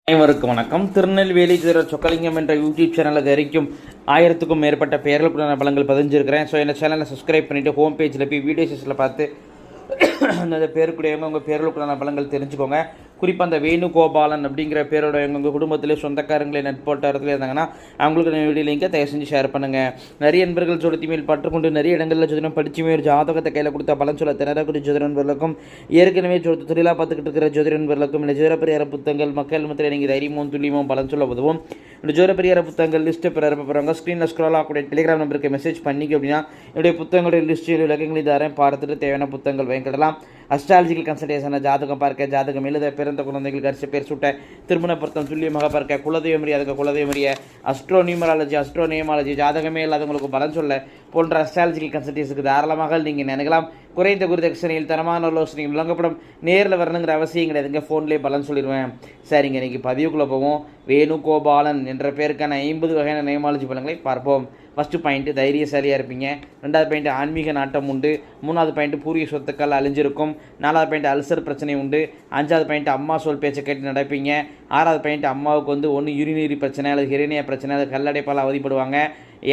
அனைவருக்கும் வணக்கம். திருநெல்வேலி சொக்கலிங்கம் என்ற யூடியூப் சேனலில் வரைக்கும் 1000க்கும் மேற்பட்ட பெயர்களுக்குள்ள பலங்கள் பதிஞ்சிருக்கிறேன். ஸோ இந்த சேனலை சப்ஸ்கிரைப் பண்ணிவிட்டு ஹோம் பேஜில் போய் வீடியோஸில் பார்த்து அந்த பேருக்குடையவங்க உங்கள் பேர்களுக்குள்ள பலங்கள் தெரிஞ்சுக்கோங்க. குறிப்பாக அந்த வேணுகோபாலன் அப்படிங்கிற பேரோட உங்கள் குடும்பத்திலே சொந்தக்காரங்களே நட்போட்டாரத்தில் இருந்தாங்கன்னா அவங்களுக்கு வீடியோ லிங்கை தயவு செஞ்சு ஷேர் பண்ணுங்கள். நிறைய நண்பர்கள் ஜோதிட மேல் பற்றுக்கொண்டு நிறைய இடங்களில் ஜோதிடம் படிச்சுமே ஒரு ஜாதகத்தை கையில் கொடுத்தா பலன் சொல்ல திணறக்கூடிய ஜோதிட நண்பர்களுக்கும் ஏற்கனவே தொழிலாக பார்த்துக்கிட்டு இருக்கிற ஜோதிட நண்பர்களுக்கும் இந்த ஜோதிட பரிகார புத்தகங்கள் மக்கள் மத்தியில் நீங்கள் தைரியமும் துல்லியமும் பலன் சொல்ல உதவும். இந்த ஜோதிட பரிகார புத்தகங்கள் லிஸ்ட்டை பிறப்பறவங்க ஸ்க்ரீனில் ஸ்க்ரோல் ஆகக்கூடிய டெலிகிராம் நம்பருக்கு மெசேஜ் பண்ணிக்க அப்படின்னா என்னுடைய புத்தகங்களுடைய லிஸ்ட்டு விளக்கங்களை தரேன். பார்த்துட்டு தேவையான புத்தகங்கள் வாங்கிக்கிடலாம். அஸ்ட்ராலஜிக்கல் கன்சல்டேஷனை ஜாதகம் பார்க்க, ஜாதகம் எழுத, பிறந்த குழந்தைகளுக்கு அரிசி பேர் சுட்ட, திருமண பொருத்தம் துல்லியமாக பார்க்க, குலதெய்வம் அறிய, அதுக்கு குலதெய்வம் அறிய, அஸ்ட்ரோ நியூமராலஜி, அஸ்ட்ரோ நியமாலஜி, ஜாதகமே இல்லாதவங்களுக்கு பலன் சொல்ல போன்ற அஸ்ட்ராலஜிக்கல் கன்சல்டேஷனுக்கு தாராளமாக நீங்கள் நினைக்கலாம். குறைந்த குருதட்சணையில் தரமான ஆலோசனைகள் வழங்கப்படும். நேரில் வரணுங்கிற அவசியம் கிடையாதுங்க, ஃபோன்லேயே பலன் சொல்லிடுவேன். சரிங்க, இன்றைக்கி பதிவுக்குள்ளே போவோம். வேணுகோபாலன் என்ற பேருக்கான 50 வகையான நியமாலஜி பலன்களை பார்ப்போம். ஃபஸ்ட்டு பாயிண்ட்டு தைரியசாலியாக இருப்பீங்க. 2வது பாயிண்ட்டு ஆன்மீக நாட்டம் உண்டு. 3வது பாயிண்ட்டு பூர்வீக சொத்துக்கள் அழிஞ்சிருக்கும். 4வது பாயிண்ட்டு அல்சர் பிரச்சனை உண்டு. 5வது பாயிண்ட்டு அம்மா சொல் பேச்சை கேட்டு நடப்பீங்க. 6வது பாயிண்ட்டு அம்மாவுக்கு ஒன்று யூரினரி பிரச்சனை அல்லது ஹிரணிய பிரச்சனை, அது கல்லடைப்பால் அவதிப்படுவாங்க.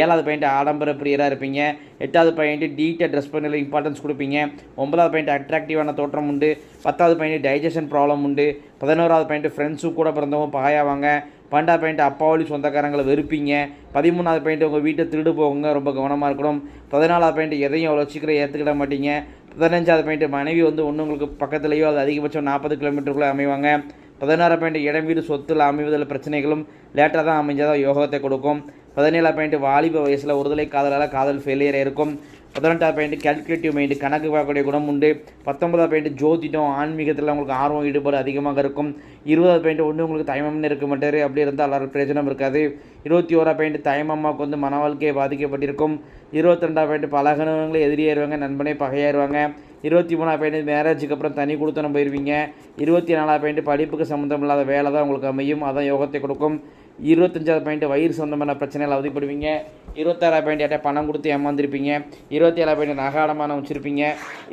7வது பாயிண்ட் ஆடம்பர பிரியராக இருப்பீங்க. 8வது பாயிண்ட்டு நீட்டாக ட்ரெஸ் பண்ணல இம்பார்ட்டன்ஸ் கொடுப்பீங்க. 9வது பாயிண்ட் அட்ராக்டிவான தோற்றம் உண்டு. 10வது பாயிண்ட் டைஜஷன் ப்ராப்ளம் உண்டு. 11வது பாயிண்ட் ஃப்ரெண்ட்ஸும் கூட பிறந்தவங்க பகையாவாங்க. 12வது பாயிண்ட் அப்பாவளி சொந்தக்காரங்களை வெறுப்பீங்க. 13வது பாயிண்ட் உங்கள் வீட்டை திருடு போகுங்க, ரொம்ப கவனமாக இருக்கணும். 14வது பாயிண்ட் எதையும் அவ்வளோ சீக்கிரம் ஏற்றுக்கிட மாட்டீங்க. 15வது பாயிண்ட் மனைவி ஒன்று உங்களுக்கு பக்கத்துலேயோ அது அதிகபட்சம் 40 கிலோமீட்டருக்குள்ளே அமைவாங்க. 16வது பாயிண்ட் இடம் வீடு சொத்தில் அமைவதில் பிரச்சனைகளும் லேட்டாக தான் அமைஞ்சாதான் யோகத்தை கொடுக்கும். 17வது பாயிண்ட் வாலிப வயசில் ஒருதலை காதலால் காதல் ஃபெயிலியர் இருக்கும். 18வது பாயிண்ட் கேல்குலேட்டிவ் மைண்டு, கணக்கு பார்க்கக்கூடிய குணம் உண்டு. 19வது பாயிண்ட் ஜோதிடம் ஆன்மீகத்தில் உங்களுக்கு ஆர்வம் ஈடுபாடு அதிகமாக இருக்கும். 20வது பாயிண்ட் உங்களுக்கு தயமம்னு இருக்க மாட்டார், அப்படி இருந்தால் எல்லாரும் பிரயோஜனம் இருக்காது. 21வது பாயிண்ட் தயமம்மாவுக்கு மன வாழ்க்கையை பாதிக்கப்பட்டிருக்கும். 22வது பாயிண்ட் பழகினவங்களே எதிரியாயிருவாங்க, நண்பனே பகையாயிருவாங்க. 23வது பாயிண்ட் மேரேஜுக்கு அப்புறம் தனி கொடுத்தனம் போயிடுவீங்க. 24வது பாயிண்ட் படிப்புக்கு சம்மந்தம் இல்லாத வேலை தான் உங்களுக்கு அமையும், அதான் யோகத்தை கொடுக்கும். 25வது பாயிண்ட் வயிறு சொந்தமான பிரச்சனைகள் அவதிப்படுவீங்க. 26வது பாயிண்ட் யார்ட்ட பணம் கொடுத்து ஏமாந்துருப்பீங்க. 27வது பாயிண்ட் நகாடமானம் வச்சுருப்பீங்க.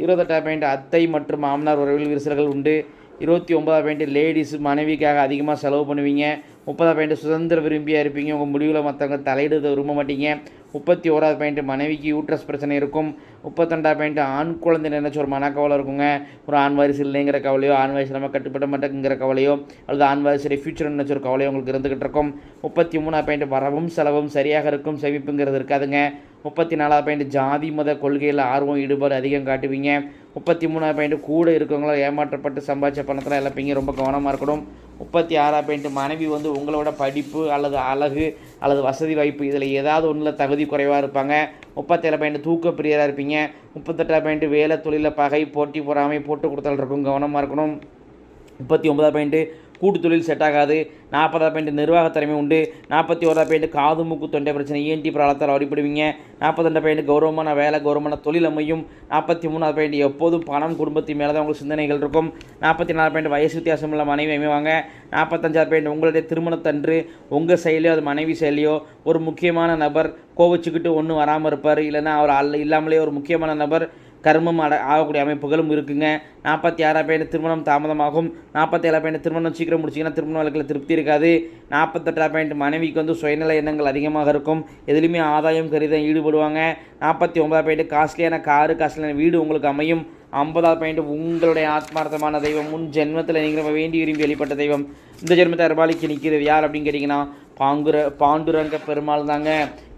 28வது பாயிண்ட் அத்தை மற்றும் மாமனார் உறவில் விரிசல்கள் உண்டு. 29வது பாயிண்ட் லேடிஸ் மனைவிக்காக அதிகமாக செலவு பண்ணுவீங்க. 30வது பாயிண்ட் சுதந்திர விரும்பியாக இருப்பீங்க, உங்கள் முடிவில் மற்றவங்க தலையிடுத விரும்ப மாட்டீங்க. 31வது பாயிண்ட் மனைவிக்கு யூட்ரஸ் பிரச்சனை இருக்கும். 32வது பாயிண்ட் ஆண் குழந்தை நினைச்ச ஒரு மனக்கவலை இருக்குங்க, ஒரு ஆண் வாரிசு இல்லைங்கிற கவலையோ, ஆண் வயசு நம்ம கட்டுப்பட மாட்டேங்கிற கவலையோ, அல்லது ஆண் வாரிசு ஃபியூச்சர் நினைச்ச ஒரு கவலையோ உங்களுக்கு இருந்துகிட்டு இருக்கும். 33வது பாயிண்ட் வரவும் செலவும் சரியாக இருக்கும், சேமிப்புங்கிறது இருக்காதுங்க. 34வது பாயிண்ட் ஜாதி மத கொள்கையில் ஆர்வம் ஈடுபாடு அதிகம் காட்டுவீங்க. 33வது பாயிண்ட் கூட இருக்கவங்கள ஏமாற்றப்பட்டு சம்பாதிச்ச பணத்தில் இழப்பீங்க, ரொம்ப கவனமாக இருக்கணும். 36வது பாயிண்ட் மனைவி உங்களோட படிப்பு அல்லது அழகு அல்லது வசதி வாய்ப்பு இதில் ஏதாவது ஒன்றில் தகுதி குறைவாக இருப்பாங்க. 37 பாயிண்ட் தூக்க பிரியராக இருப்பீங்க. 38வது பாயிண்ட் வேலை தொழிலில் பகை போட்டி பொறாமை போட்டு கொடுத்தால் இருக்கும், கவனமாக இருக்கணும். 39வது பாயிண்ட்டு கூட்டு தொழில் செட் ஆகாது. 40வது பாயிண்ட் நிர்வாகத்திறமை உண்டு. 41வது பாயிண்ட் காது மூக்கு தொண்டை பிரச்சனை ENT ப்ராப்ளத்தால் அடிப்படுவீங்க. 42வது பாயிண்ட் கௌரவமான வேலை கௌரவமான தொழில் அமையும். 43வது பாயிண்ட் எப்போதும் பணம் குடும்பத்தின் மேலே தான் உங்களுக்கு சிந்தனைகள் இருக்கும். 44வது பாயிண்ட் வயசு வித்தியாசம் உள்ள மனைவி அமைவாங்க. 45வது பாயிண்ட் உங்களுடைய திருமணத்தன்று உங்கள் செயலியோ அது மனைவி செயலியோ ஒரு முக்கியமான நபர் கோவிச்சுக்கிட்டு ஒன்றும் வராமல் இருப்பார், இல்லைன்னா அவர் இல்லாமலே ஒரு முக்கியமான நபர் கர்மம் ஆகக்கூடிய அமைப்புகளும் இருக்குங்க. 46வது பாயிண்ட் திருமணம் தாமதமாகும். 47வது பாயிண்ட் திருமணம் சீக்கிரம் முடிச்சிங்கன்னா திருமண வழக்கில் திருப்தி இருக்காது. 48வது பாயிண்ட் மனைவிக்கு சுயநல எண்ணங்கள் அதிகமாக இருக்கும், எதுலையுமே ஆதாயம் கருத ஈடுபடுவாங்க. 49வது பாயிண்ட் காஸ்ட்லியான காரு காஸ்ட்லியான வீடு உங்களுக்கு அமையும். 50வது பாயிண்ட் உங்களுடைய ஆத்மார்த்தமான தெய்வம் முன் ஜென்மத்தில் நீங்கள் வேண்டி விரும்பி வெளிப்பட்ட தெய்வம் இந்த ஜென்மத்தை அர்பாலிக்கு நிற்கிறது யார் அப்படின்னு கேட்டிங்கன்னா பாண்டுரங்க பெருமாள் தாங்க.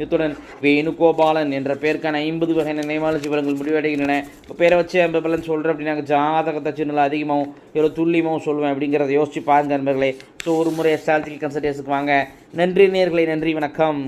இத்துடன் வேணுகோபாலன் என்ற பேருக்கான 50 வகையான நியமாலஜி பலன்கள் முடிவடைகின்றன. இப்போ பேரை வச்சு 50 பலன் சொல்கிறேன் அப்படின்னாங்க, ஜாதகத்தை சின்னல அதிகமாகவும் எவ்வளோ துல்லியமாகவும் சொல்லுவேன் அப்படிங்கிறத யோசிச்சு பாருங்க நண்பர்களே. ஸோ ஒரு முறை அஸ்ட்ராலஜிக்கல் கன்சல்டேஷனுக்கு வாங்க. நன்றி நேயர்களே, நன்றி, வணக்கம்.